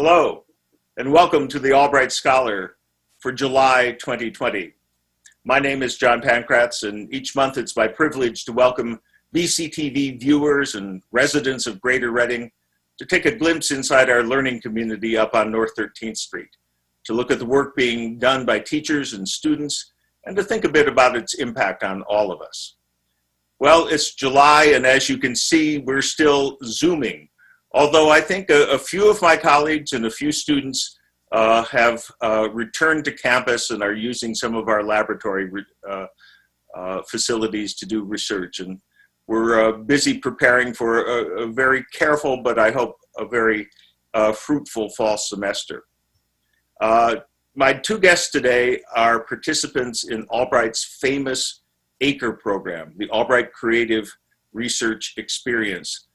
Hello, and welcome to the Albright Scholar for July 2020. My name is John Pankratz, and each month it's my privilege to welcome BCTV viewers and residents of Greater Reading to take a glimpse inside our learning community up on North 13th Street, to look at the work being done by teachers and students, and to think a bit about its impact on all of us. Well, it's July, and as you can see, we're still Zooming. Although I think a few of my colleagues and a few students have returned to campus and are using some of our laboratory facilities to do research. And we're busy preparing for a very careful, but I hope a very fruitful fall semester. My two guests today are participants in Albright's famous ACRE program, the Albright Creative Research Experience.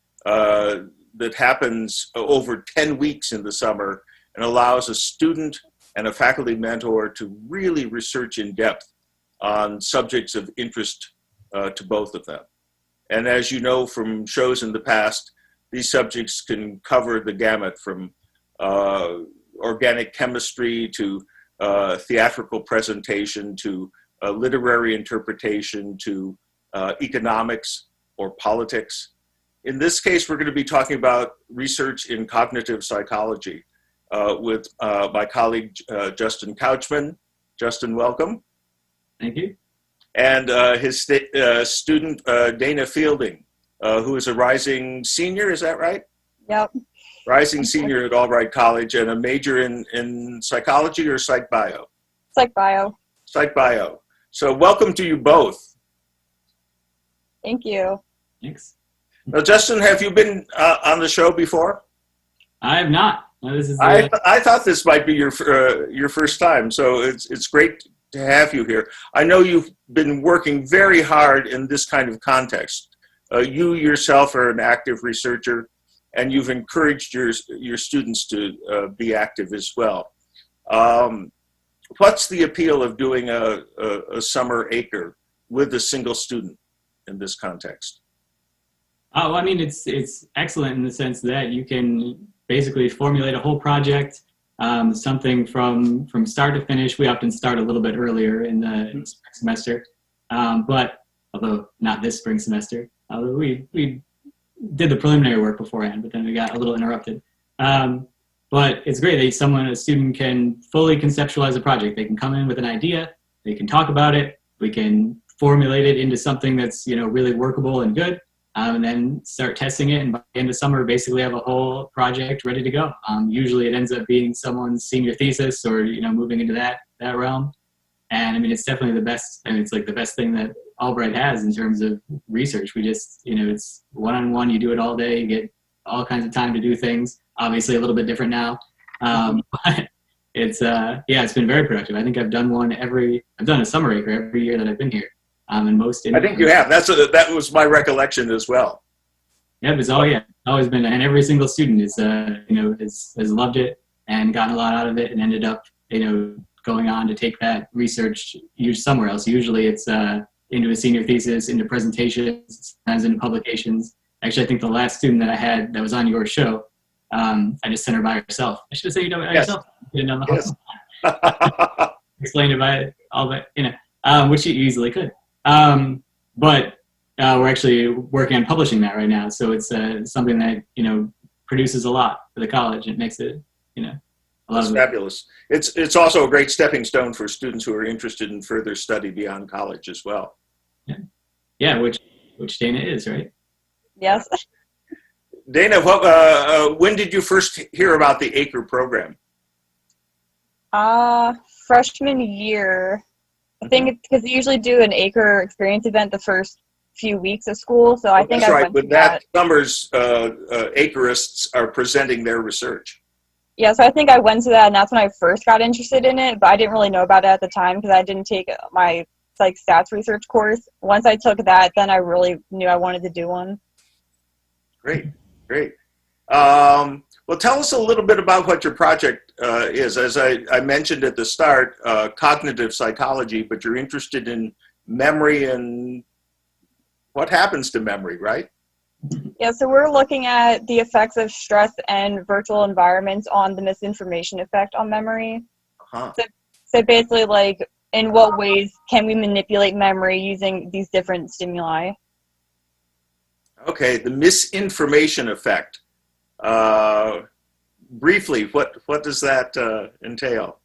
That happens over 10 weeks in the summer and allows a student and a faculty mentor to really research in depth on subjects of interest to both of them. And as you know from shows in the past, these subjects can cover the gamut from organic chemistry to theatrical presentation to literary interpretation to economics or politics. In this case, we're going to be talking about research in cognitive psychology with my colleague, Justin Couchman. Justin, welcome. Thank you. And his student, Dana Fielding, who is a rising senior, is that right? Yep. Rising senior at Albright College and a major in psychology or psych bio? Psych bio. Psych bio. So welcome to you both. Thank you. Thanks. Now, Justin, have you been on the show before? I have not. No, this is I thought this might be your first time, so it's great to have you here. I know you've been working very hard in this kind of context. You yourself are an active researcher, and you've encouraged your students to be active as well. What's the appeal of doing a summer ACRE with a single student in this context? Oh, I mean, it's excellent in the sense that you can basically formulate a whole project, something from start to finish. We often start a little bit earlier in the spring semester, but although not this spring semester, we did the preliminary work beforehand, but then we got a little interrupted. But it's great that a student can fully conceptualize a project. They can come in with an idea, they can talk about it, we can formulate it into something that's really workable and good. And then start testing it, and by the end of summer, basically have a whole project ready to go. Usually it ends up being someone's senior thesis or, moving into that realm. And I mean, it's definitely the best, it's like the best thing that Albright has in terms of research. We just, it's one-on-one, you do it all day, you get all kinds of time to do things, obviously a little bit different now. But it's been very productive. I think I've done a summer ACRE every year that I've been here. I think you have. That was my recollection as well. Yeah, it's always been, and every single student is has loved it and gotten a lot out of it, and ended up going on to take that research somewhere else. Usually it's into a senior thesis, into presentations, sometimes into publications. Actually, I think the last student that I had that was on your show, I just sent her by herself. I should have said you done it by yourself. You done the whole explained it by all that, which you easily could. But we're actually working on publishing that right now. So it's something that, produces a lot for the college. It makes it, a lot That's fabulous. It's also a great stepping stone for students who are interested in further study beyond college as well. Yeah, which Dana is, right? Yes. Dana, when did you first hear about the ACRE program? Freshman year. I think it's because they usually do an ACRE experience event the first few weeks of school. So I think that's right. went But to that summer's ACRIsts are presenting their research. Yeah, so I think I went to that, and that's when I first got interested in it. But I didn't really know about it at the time because I didn't take my stats research course. Once I took that, then I really knew I wanted to do one. Great. Well, tell us a little bit about what your project is. As I mentioned at the start, cognitive psychology, but you're interested in memory and what happens to memory, right? Yeah, so we're looking at the effects of stress and virtual environments on the misinformation effect on memory. Huh. So basically, like, in what ways can we manipulate memory using these different stimuli? Okay, the misinformation effect. Briefly, what does that entail?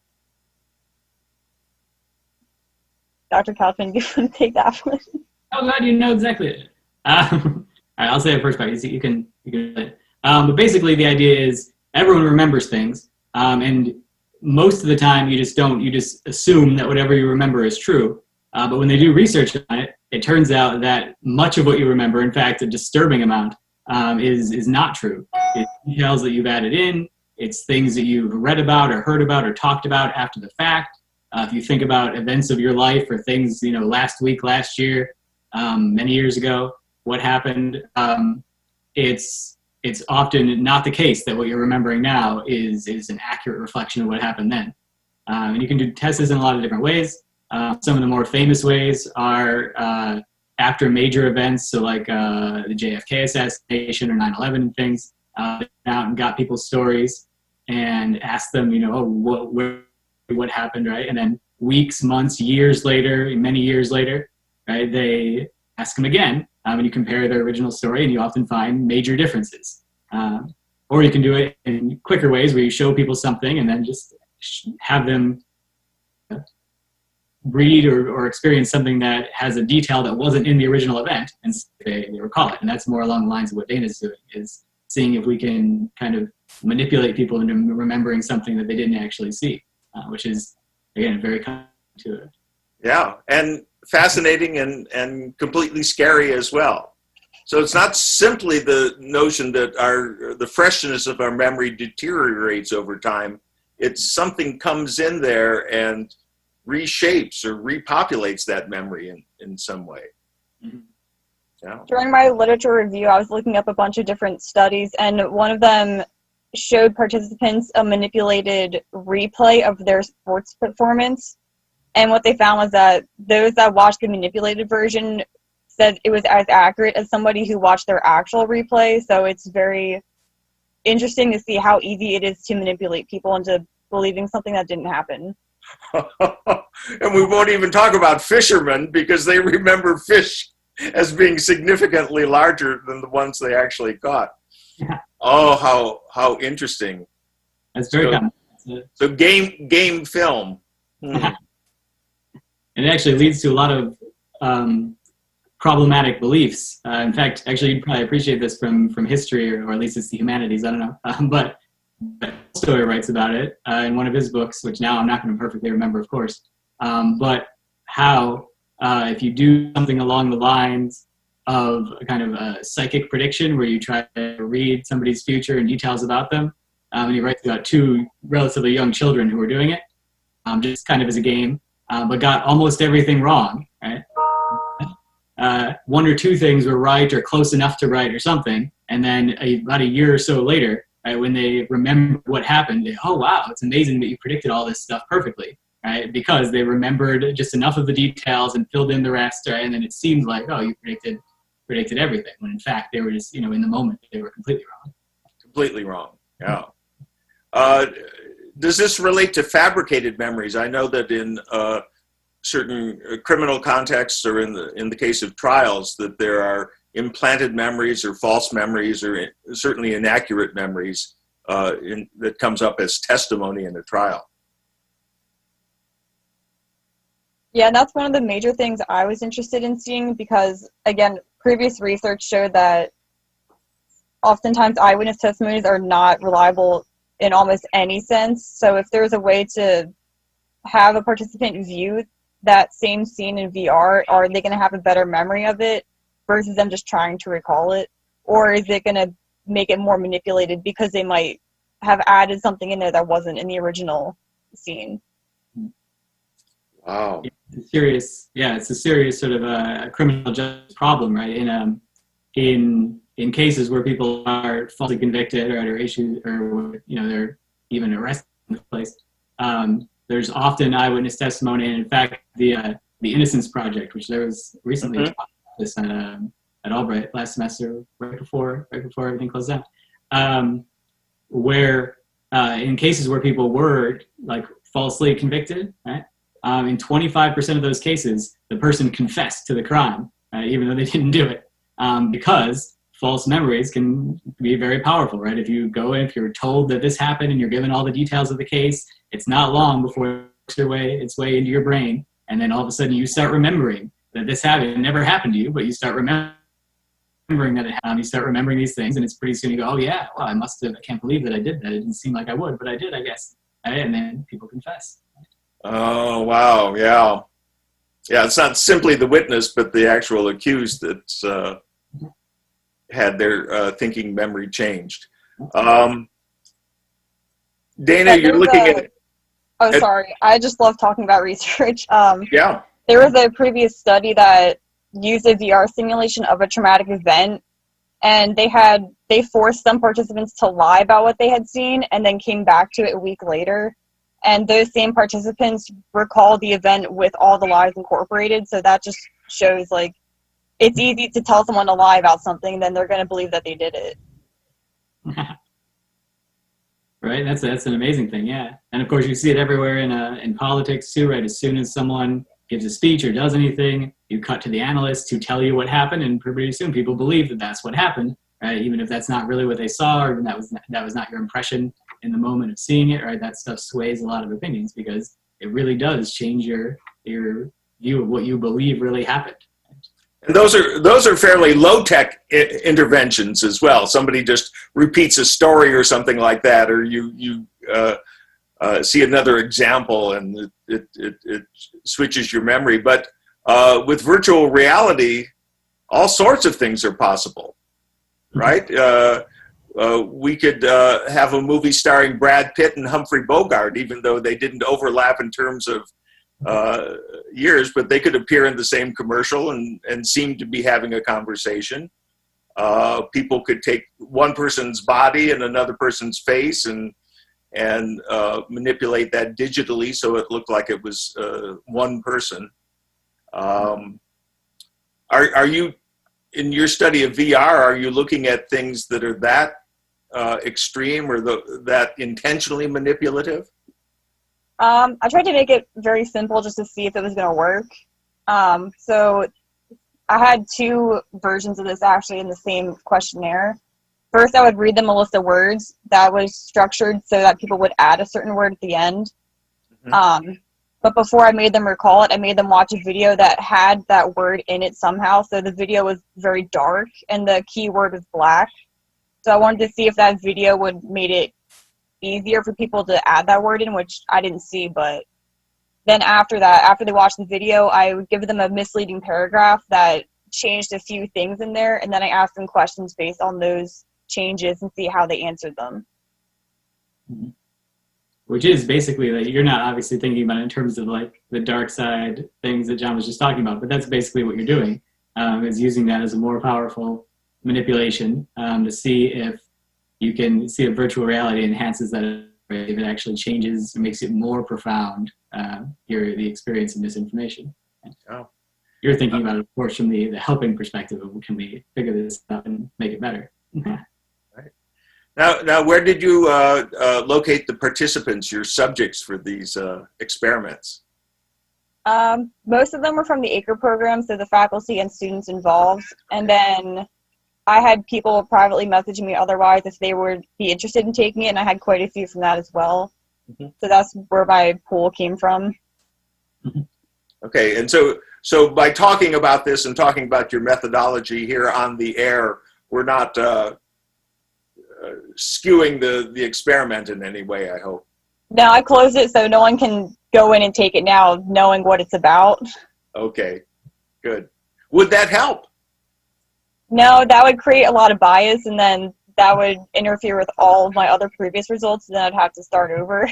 Dr. Kaufman, do you want to take that one? Oh God, you know exactly it. All right, I'll say it first part. You can do it. But basically, the idea is everyone remembers things, and most of the time you just assume that whatever you remember is true. But when they do research on it, it turns out that much of what you remember, in fact, a disturbing amount, is not true. It's details that you've added in. It's things that you've read about or heard about or talked about after the fact. If you think about events of your life or things, last week, last year, many years ago, what happened, it's often not the case that what you're remembering now is an accurate reflection of what happened then. And you can do test this in a lot of different ways. Some of the more famous ways are after major events, so like the JFK assassination or 9/11 and things, out and got people's stories and asked them, what happened, right? And then weeks, months, years later, many years later, right, they ask them again, and you compare their original story, and you often find major differences. Or you can do it in quicker ways where you show people something and then just have them read or experience something that has a detail that wasn't in the original event, and they recall it. And that's more along the lines of what Dana's doing, is seeing if we can kind of manipulate people into remembering something that they didn't actually see, which is, again, very counterintuitive. Yeah, and fascinating and completely scary as well. So it's not simply the notion that the freshness of our memory deteriorates over time. It's something comes in there and reshapes or repopulates that memory in some way. Mm-hmm. Yeah. During my literature review, I was looking up a bunch of different studies, and one of them showed participants a manipulated replay of their sports performance. And what they found was that those that watched the manipulated version said it was as accurate as somebody who watched their actual replay. So it's very interesting to see how easy it is to manipulate people into believing something that didn't happen. And we won't even talk about fishermen, because they remember fish as being significantly larger than the ones they actually caught. Yeah. Oh, how interesting. That's very common. So game film. It actually leads to a lot of problematic beliefs. In fact, actually, you'd probably appreciate this from history, or at least it's the humanities, I don't know. But Tolstoy writes about it in one of his books, which now I'm not going to perfectly remember, of course. But how if you do something along the lines of a kind of a psychic prediction, where you try to read somebody's future and details about them, and he writes about two relatively young children who were doing it, just kind of as a game, but got almost everything wrong, right? One or two things were right or close enough to right or something, and then about a year or so later, right, when they remember what happened, oh wow, it's amazing that you predicted all this stuff perfectly, right? Because they remembered just enough of the details and filled in the rest, right? And then it seemed like, oh, you predicted everything, when in fact they were just, in the moment, they were completely wrong. Completely wrong. Yeah. Does this relate to fabricated memories? I know that in certain criminal contexts, or in the case of trials, that there are implanted memories or false memories, or certainly inaccurate memories that comes up as testimony in a trial. Yeah, that's one of the major things I was interested in seeing, because, again, previous research showed that oftentimes eyewitness testimonies are not reliable in almost any sense. So if there's a way to have a participant view that same scene in VR, are they going to have a better memory of it versus them just trying to recall it? Or is it going to make it more manipulated because they might have added something in there that wasn't in the original scene? Wow. It's a serious sort of criminal justice problem, right? In cases where people are falsely convicted or are issued, or they're even arrested in the place, there's often eyewitness testimony. And in fact, the Innocence Project, which there was recently this at at Albright last semester, right before everything closed down, where in cases where people were like falsely convicted, right? In 25% of those cases, the person confessed to the crime, even though they didn't do it, because false memories can be very powerful, right? If you go in, if you're told that this happened and you're given all the details of the case, it's not long before it works its way into your brain, and then all of a sudden you start remembering that this happened. It never happened to you, but you start remembering that it happened. You start remembering these things, and it's pretty soon you go, oh yeah, well, I can't believe that I did that. It didn't seem like I would, but I did, I guess. Right? And then people confess. Oh, wow. Yeah. Yeah. It's not simply the witness, but the actual accused that's had their thinking memory changed. Dana, Yeah, you're looking at. Oh, sorry. I just love talking about research. Yeah. There was a previous study that used a VR simulation of a traumatic event, and they forced some participants to lie about what they had seen and then came back to it a week later. And those same participants recall the event with all the lies incorporated. So that just shows, like, it's easy to tell someone to lie about something, then they're going to believe that they did it. Right, that's an amazing thing, yeah. And of course, you see it everywhere in politics too, right? As soon as someone gives a speech or does anything, you cut to the analysts who tell you what happened, and pretty soon people believe that that's what happened, right? Even if that's not really what they saw, or that was not your impression in the moment of seeing it, right? That stuff sways a lot of opinions because it really does change your view of what you believe really happened. And those are fairly low-tech interventions as well. Somebody just repeats a story or something like that, or you see another example and it switches your memory. But with virtual reality, all sorts of things are possible, right? We could have a movie starring Brad Pitt and Humphrey Bogart, even though they didn't overlap in terms of years, but they could appear in the same commercial and seem to be having a conversation. People could take one person's body and another person's face and manipulate that digitally so it looked like it was one person. Are you, in your study of VR, are you looking at things that are that extreme or that intentionally manipulative? I tried to make it very simple just to see if it was going to work. So I had two versions of this actually in the same questionnaire. First, I would read them a list of words that was structured so that people would add a certain word at the end. Mm-hmm. But before I made them recall it, I made them watch a video that had that word in it somehow. So the video was very dark and the keyword was black. So I wanted to see if that video would made it easier for people to add that word in, which I didn't see. But then after that, after they watched the video, I would give them a misleading paragraph that changed a few things in there, and then I asked them questions based on those changes and see how they answered them. Which is basically that you're not obviously thinking about it in terms of like the dark side things that John was just talking about, but that's basically what you're doing, is using that as a more powerful manipulation to see if you can see if virtual reality enhances that, if it actually changes and makes it more profound, the experience of misinformation. Oh. You're thinking about it, of course, from the helping perspective of can we figure this out and make it better. Right. Now, where did you locate the participants, your subjects for these experiments? Most of them were from the ACRE program, so the faculty and students involved. And then I had people privately message me otherwise if they would be interested in taking it, and I had quite a few from that as well. Mm-hmm. So that's where my pool came from. Okay, and so by talking about this and talking about your methodology here on the air, we're not skewing the experiment in any way, I hope. No, I closed it so no one can go in and take it now knowing what it's about. Okay, good. Would that help? No, that would create a lot of bias, and then that would interfere with all of my other previous results, and then I'd have to start over.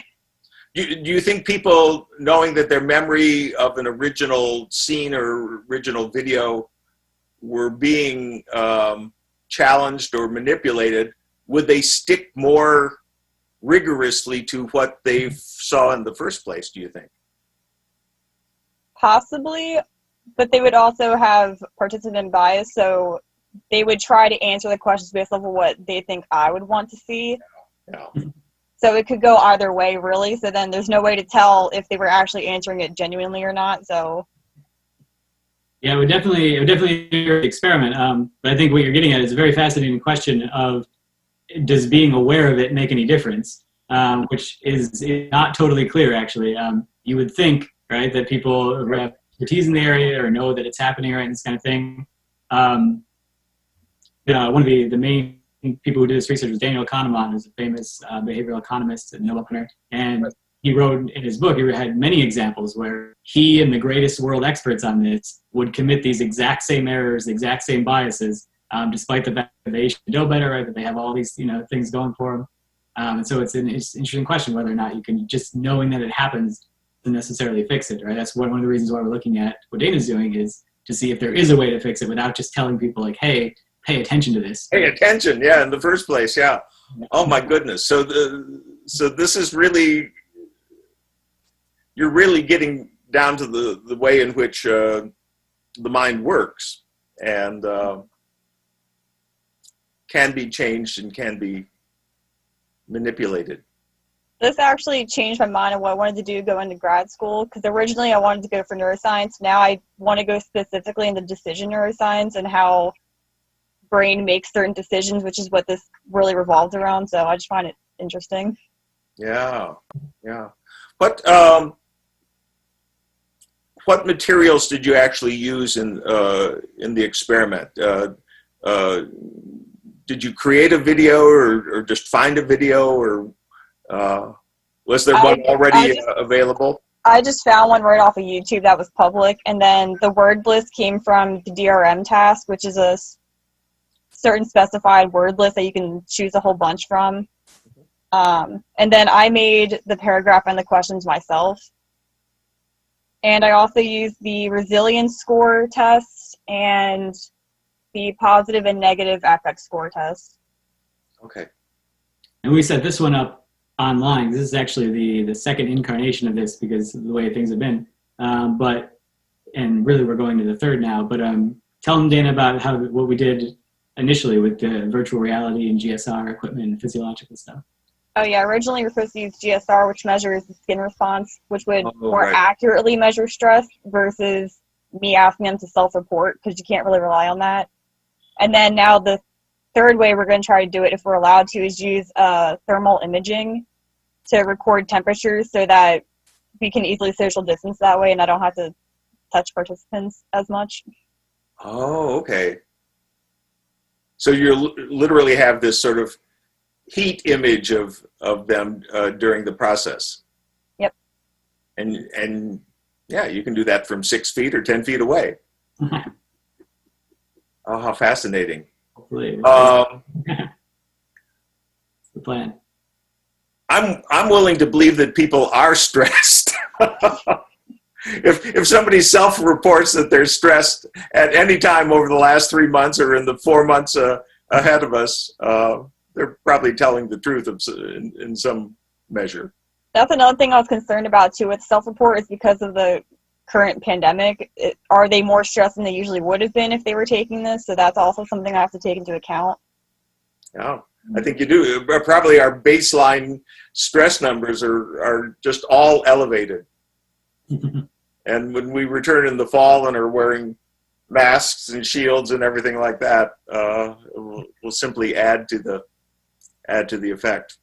Do you think people, knowing that their memory of an original scene or original video were being challenged or manipulated, would they stick more rigorously to what they saw in the first place, do you think? Possibly, but they would also have participant bias, so they would try to answer the questions based off of what they think I would want to see. Yeah. So it could go either way, really. So then there's no way to tell if they were actually answering it genuinely or not. So Yeah, it would definitely be an experiment. But I think what you're getting at is a very fascinating question of, does being aware of it make any difference? Which is not totally clear, actually. You would think, right, that people who have expertise in the area or know that it's happening, right, and this kind of thing. One of the main people who did this research was Daniel Kahneman, who's a famous behavioral economist and Nobel winner. And he wrote in his book, he had many examples where he and the greatest world experts on this would commit these exact same errors, the exact same biases, despite the fact that they should know better, right, that they have all these things going for them. And so it's an interesting question whether or not you can, just knowing that it happens, to necessarily fix it, right? That's one of the reasons why we're looking at what Dana's doing, is to see if there is a way to fix it without just telling people like, hey, pay attention to this. Pay attention, yeah, in the first place, yeah. Oh my goodness. So this is really, you're really getting down to the way in which the mind works, and can be changed and can be manipulated. this actually changed my mind on what I wanted to do, go into grad school, because originally I wanted to go for neuroscience. Now I want to go specifically into decision neuroscience and how brain makes certain decisions, which is what this really revolves around. So I just find it interesting. Yeah, yeah. But what materials did you actually use in the experiment? Did you create a video, or just find a video, or was there one already available? I just found one right off of YouTube that was public, and then the word list came from the DRM task, which is a certain specified word list that you can choose a whole bunch from. And then I made the paragraph and the questions myself. And I also used the resilience score test and the positive and negative affect score test. Okay. And we set this one up online. This is actually the second incarnation of this because of the way things have been. And really we're going to the third now. But tell them, Dana, about what we did initially with the virtual reality and GSR equipment and physiological stuff. Oh yeah, originally we were supposed to use GSR, which measures the skin response, which would more accurately measure stress versus me asking them to self-report, because you can't really rely on that. And then now the third way we're going to try to do it, if we're allowed to, is use thermal imaging to record temperatures so that we can easily social distance that way and I don't have to touch participants as much. Oh, okay. So you literally have this sort of heat image of them during the process. Yep. And yeah, you can do that from 6 feet or 10 feet away. Oh, how fascinating. Hopefully. That's the plan. I'm willing to believe that people are stressed. If somebody self-reports that they're stressed at any time over the last 3 months or in the 4 months ahead of us, they're probably telling the truth in some measure. That's another thing I was concerned about too with self-report, is because of the current pandemic. Are they more stressed than they usually would have been if they were taking this? So that's also something I have to take into account. Yeah, I think you do. Probably our baseline stress numbers are just all elevated. And when we return in the fall and are wearing masks and shields and everything like that, will simply add to the effect.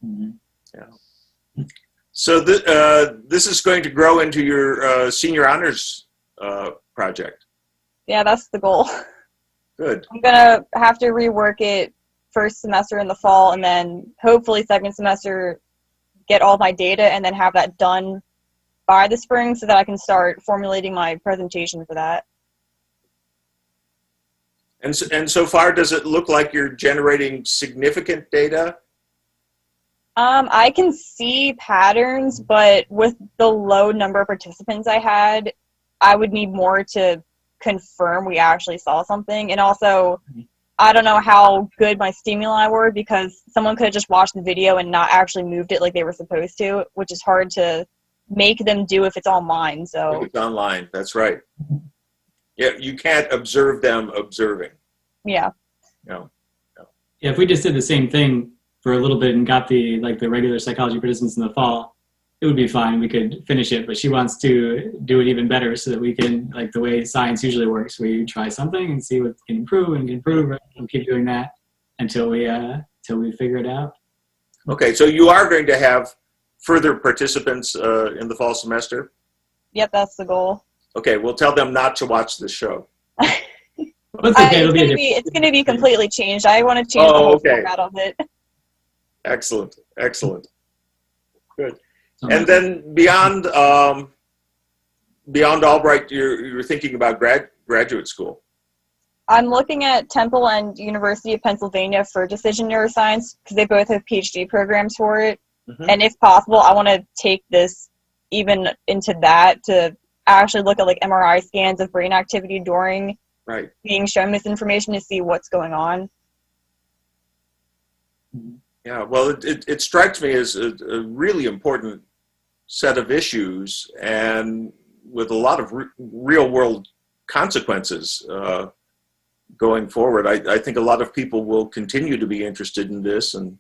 Mm-hmm. Yeah. So this is going to grow into your senior honors project. Yeah, that's the goal. Good. I'm gonna have to rework it first semester in the fall, and then hopefully second semester get all my data and then have that done by the spring so that I can start formulating my presentation for that. And so far, does it look like you're generating significant data? I can see patterns, but with the low number of participants I had, I would need more to confirm we actually saw something. And also, I don't know how good my stimuli were, because someone could have just watched the video and not actually moved it like they were supposed to, which is hard to make them do if it's online. So If it's online, that's right. Yeah, you can't observe them observing. Yeah. No. Yeah, if we just did the same thing for a little bit and got the regular psychology participants in the fall, it would be fine. We could finish it, but she wants to do it even better so that we can, like the way science usually works, we try something and see what can improve and keep doing that until we figure it out. Okay, so you are going to have further participants in the fall semester? Yep, that's the goal. Okay, we'll tell them not to watch this show. But it's okay. It's going to be completely changed. I want to change the whole format of it. Excellent. Good. So, And then beyond Albright, you're thinking about graduate school. I'm looking at Temple and University of Pennsylvania for decision neuroscience because they both have PhD programs for it. Mm-hmm. And if possible, I want to take this even into that to actually look at like MRI scans of brain activity during being shown this information to see what's going on. Yeah, well, it strikes me as a really important set of issues and with a lot of real world consequences going forward. I think a lot of people will continue to be interested in this and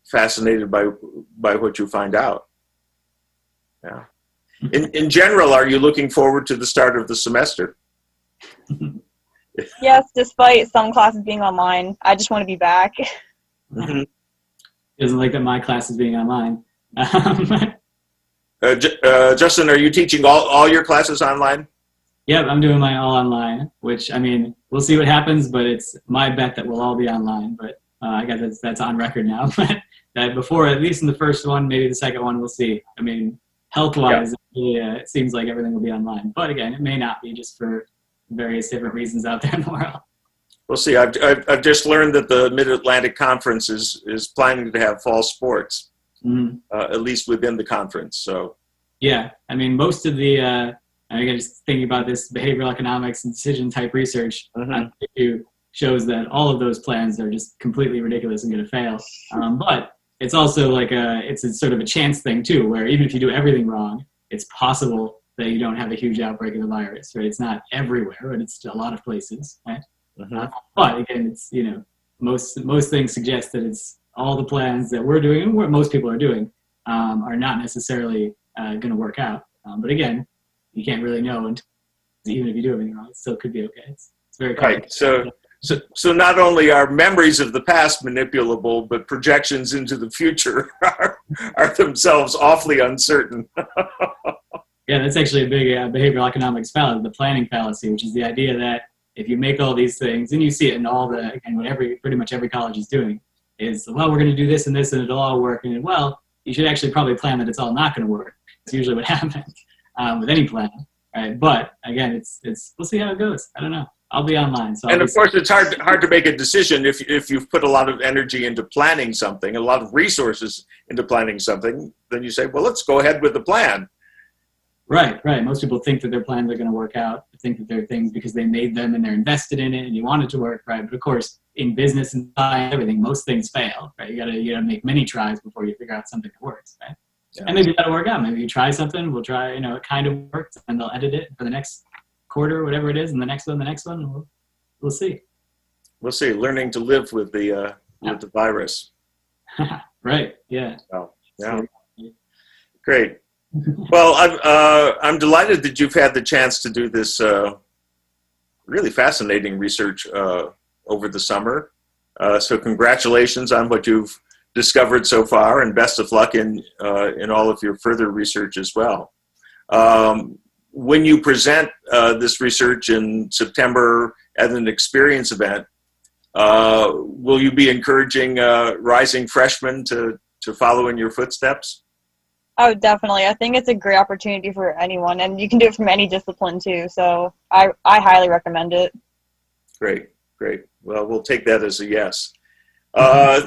fascinated by what you find out. Yeah. In general, are you looking forward to the start of the semester? Yes, despite some classes being online. I just want to be back. Mm-hmm. He doesn't like that my class is being online. Justin, are you teaching all your classes online? Yep, I'm doing mine all online, which, I mean, we'll see what happens, but it's my bet that we'll all be online. But I guess that's on record now. But before, at least in the first one, maybe the second one, we'll see. I mean, health-wise, it seems like everything will be online. But again, it may not be, just for various different reasons out there in the world. We'll see. I've just learned that the Mid-Atlantic Conference is planning to have fall sports, at least within the conference. So yeah, I mean, most of the I just thinking about this behavioral economics and decision type research shows that all of those plans are just completely ridiculous and going to fail. But it's also like it's a sort of a chance thing too, where even if you do everything wrong, it's possible that you don't have a huge outbreak of the virus, right? It's not everywhere, but it's a lot of places, right? But again, it's, most things suggest that it's all the plans that we're doing and what most people are doing are not necessarily going to work out. But again, you can't really know until, even if you do everything wrong, it still could be okay. It's very complicated. Right. So not only are memories of the past manipulable, but projections into the future are themselves awfully uncertain. Yeah, that's actually a big behavioral economics fallacy, the planning fallacy, which is the idea that if you make all these things, and you see it in all pretty much every college is doing, is, well, we're going to do this and this and it'll all work. And well, you should actually probably plan that it's all not going to work. That's usually what happens with any plan, right? But again, it's we'll see how it goes. I don't know. I'll be online. So and of course, it's hard to make a decision if you've put a lot of energy into planning something, a lot of resources into planning something. Then you say, well, let's go ahead with the plan. Right. Most people think that their plans are going to work out. They think that they're things because they made them and they're invested in it and you want it to work, right? But of course, in business and science, everything, most things fail, right? You gotta make many tries before you figure out something that works, right? Yeah. And maybe that'll work out. Maybe you try something, we'll try, it kind of works, and they'll edit it for the next quarter, whatever it is, and the next one, we'll see. We'll see. Learning to live with the virus. Right. Yeah. Oh, yeah. Great. Well, I'm delighted that you've had the chance to do this really fascinating research over the summer. So congratulations on what you've discovered so far, and best of luck in all of your further research as well. When you present this research in September at an experience event, will you be encouraging rising freshmen to follow in your footsteps? Oh, definitely. I think it's a great opportunity for anyone, and you can do it from any discipline too. So I highly recommend it. Great. Well, we'll take that as a yes.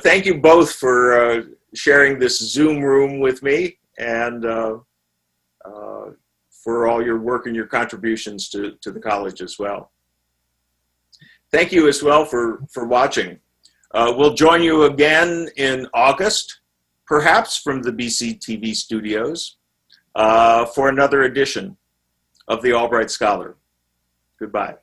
Thank you both for sharing this Zoom room with me, and for all your work and your contributions to the college as well. Thank you as well for watching. We'll join you again in August, perhaps from the BCTV studios, for another edition of the Albright Scholar. Goodbye.